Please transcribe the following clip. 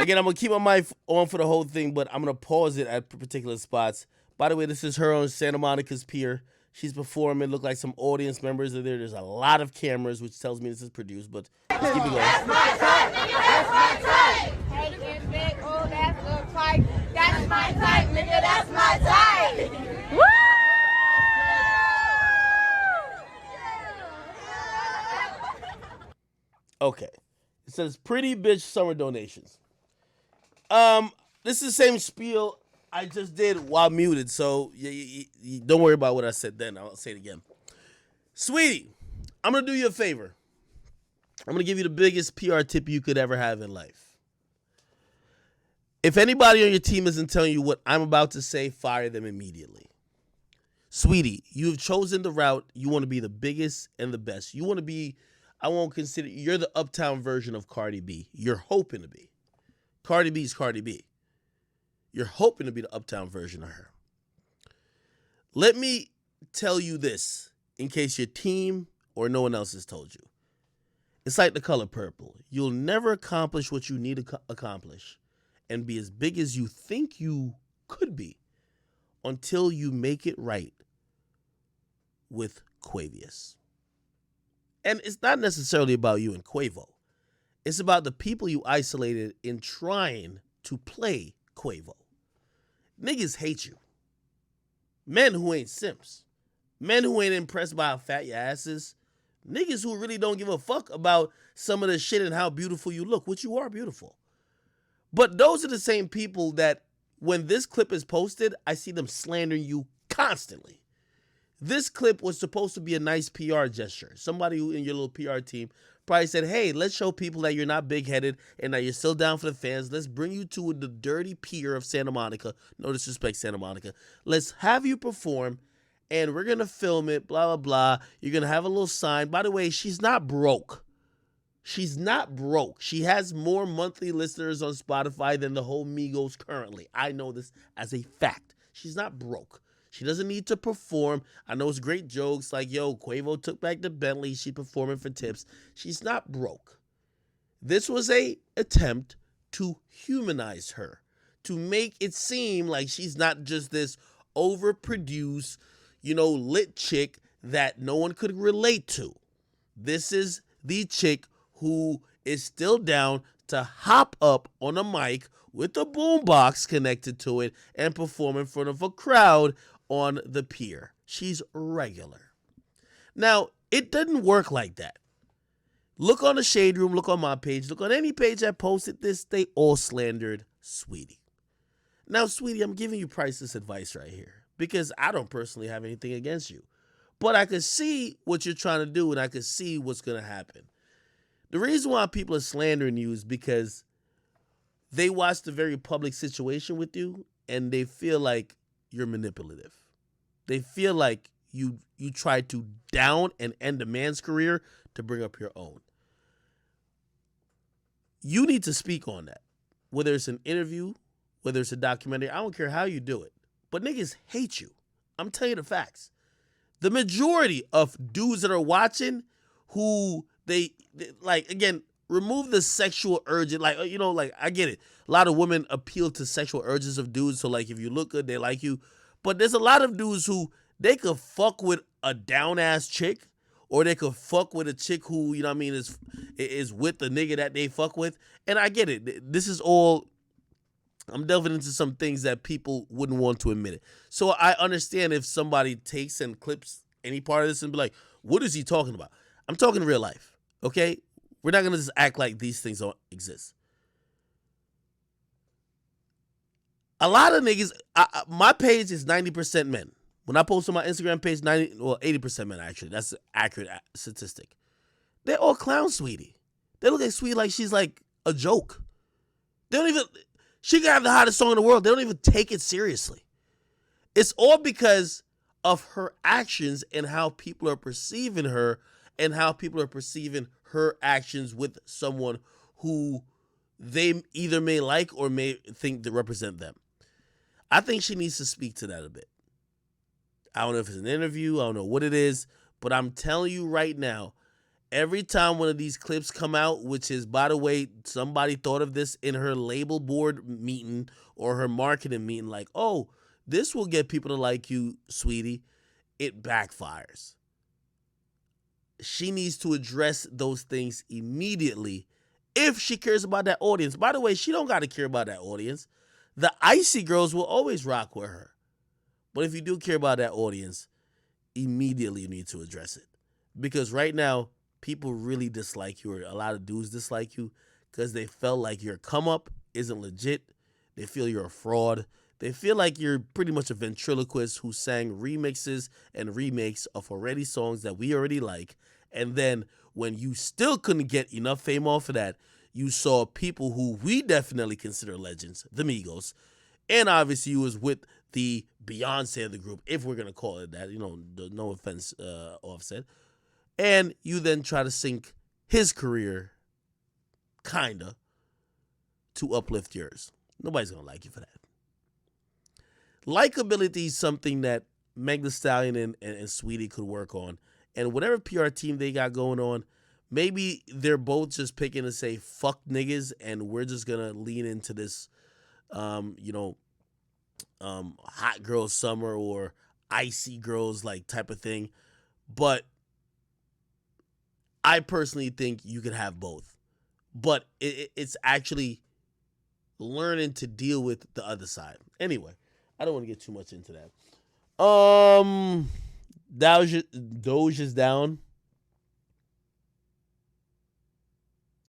Again, I'm going to keep my mic on for the whole thing, but I'm going to pause it at particular spots. By the way, this is her on Santa Monica's Pier. She's performing. Look like some audience members are there. There's a lot of cameras, which tells me this is produced, but let's keep it going. That's my type. That's my type. Hey, and big, oh, that's the type. That's my type, nigga. That's my type. Woo! Okay. It says pretty bitch summer donations. This is the same spiel I just did while muted, so you don't worry about what I said then. I'll say it again. Sweetie, I'm going to do you a favor. I'm going to give you the biggest PR tip you could ever have in life. If anybody on your team isn't telling you what I'm about to say, fire them immediately. Sweetie, you have chosen the route. You want to be the biggest and the best. You want to be, I won't consider, you're the uptown version of Cardi B. You're hoping to be. Cardi B is Cardi B. You're hoping to be the uptown version of her. Let me tell you this in case your team or no one else has told you. It's like the color purple. You'll never accomplish what you need to accomplish and be as big as you think you could be until you make it right with Quavious. And it's not necessarily about you and Quavo. It's about the people you isolated in trying to play Quavo. Niggas hate you. Men who ain't simps. Men who ain't impressed by how fat your ass is. Niggas who really don't give a fuck about some of the shit and how beautiful you look, which you are beautiful. But those are the same people that when this clip is posted, I see them slandering you constantly. This clip was supposed to be a nice PR gesture. Somebody who in your little PR team probably said, hey, let's show people that you're not big-headed and that you're still down for the fans. Let's bring you to the dirty pier of Santa Monica. No disrespect, Santa Monica. Let's have you perform, and we're going to film it, blah, blah, blah. You're going to have a little sign. By the way, she's not broke. She's not broke. She has more monthly listeners on Spotify than the whole Migos currently. I know this as a fact. She's not broke. She doesn't need to perform. I know it's great jokes like, yo, Quavo took back the Bentley. She's performing for tips. She's not broke. This was a attempt to humanize her, to make it seem like she's not just this overproduced, lit chick that no one could relate to. This is the chick who is still down to hop up on a mic with a boombox connected to it and perform in front of a crowd on the pier. She's regular. Now, it doesn't work like that. Look on the Shade Room, look on my page, look on any page that posted this, they all slandered Saweetie. Now, Saweetie, I'm giving you priceless advice right here because I don't personally have anything against you. But I could see what you're trying to do and I could see what's going to happen. The reason why people are slandering you is because they watched a very public situation with you and they feel like you're manipulative. They feel like you tried to down and end a man's career to bring up your own. You need to speak on that. Whether it's an interview, whether it's a documentary, I don't care how you do it. But niggas hate you. I'm telling you the facts. The majority of dudes that are watching who they like, again, remove the sexual urge. Like, I get it. A lot of women appeal to sexual urges of dudes. So, like, if you look good, they like you. But there's a lot of dudes who they could fuck with a down-ass chick or they could fuck with a chick who, is with the nigga that they fuck with. And I get it. This is all, I'm delving into some things that people wouldn't want to admit it. So I understand if somebody takes and clips any part of this and be like, what is he talking about? I'm talking real life, okay? We're not going to just act like these things don't exist. A lot of niggas, my page is 90% men. When I post on my Instagram page, 80% men actually. That's an accurate statistic. They're all clown Saweetie. They look at Saweetie like she's like a joke. They don't even, she can have the hottest song in the world. They don't even take it seriously. It's all because of her actions and how people are perceiving her and how people are perceiving her actions with someone who they either may like or may think to represent them. I think she needs to speak to that a bit. I don't know if it's an interview. I don't know what it is. But I'm telling you right now, Every time one of these clips come out, which is, by the way, somebody thought of this in her label board meeting or her marketing meeting, like, oh, this will get people to like you, sweetie. It backfires. She needs to address those things immediately if she cares about that audience. By the way, she don't got to care about that audience. The icy girls will always rock with her. But if you do care about that audience, immediately you need to address it. Because right now, people really dislike you, or a lot of dudes dislike you because they felt like your come up isn't legit. They feel you're a fraud. They feel like you're pretty much a ventriloquist who sang remixes and remakes of already songs that we already like. And then when you still couldn't get enough fame off of that, you saw people who we definitely consider legends, the Migos. And obviously you was with the Beyonce of the group, if we're going to call it that. No offense, Offset. And you then try to sink his career, kinda, to uplift yours. Nobody's going to like you for that. Likability is something that Meg Thee Stallion and Saweetie could work on. And whatever PR team they got going on, maybe they're both just picking to say, fuck niggas, and we're just going to lean into this, hot girl summer or icy girls like type of thing. But I personally think you could have both. But it's actually learning to deal with the other side. Anyway, I don't want to get too much into that. Doge is down.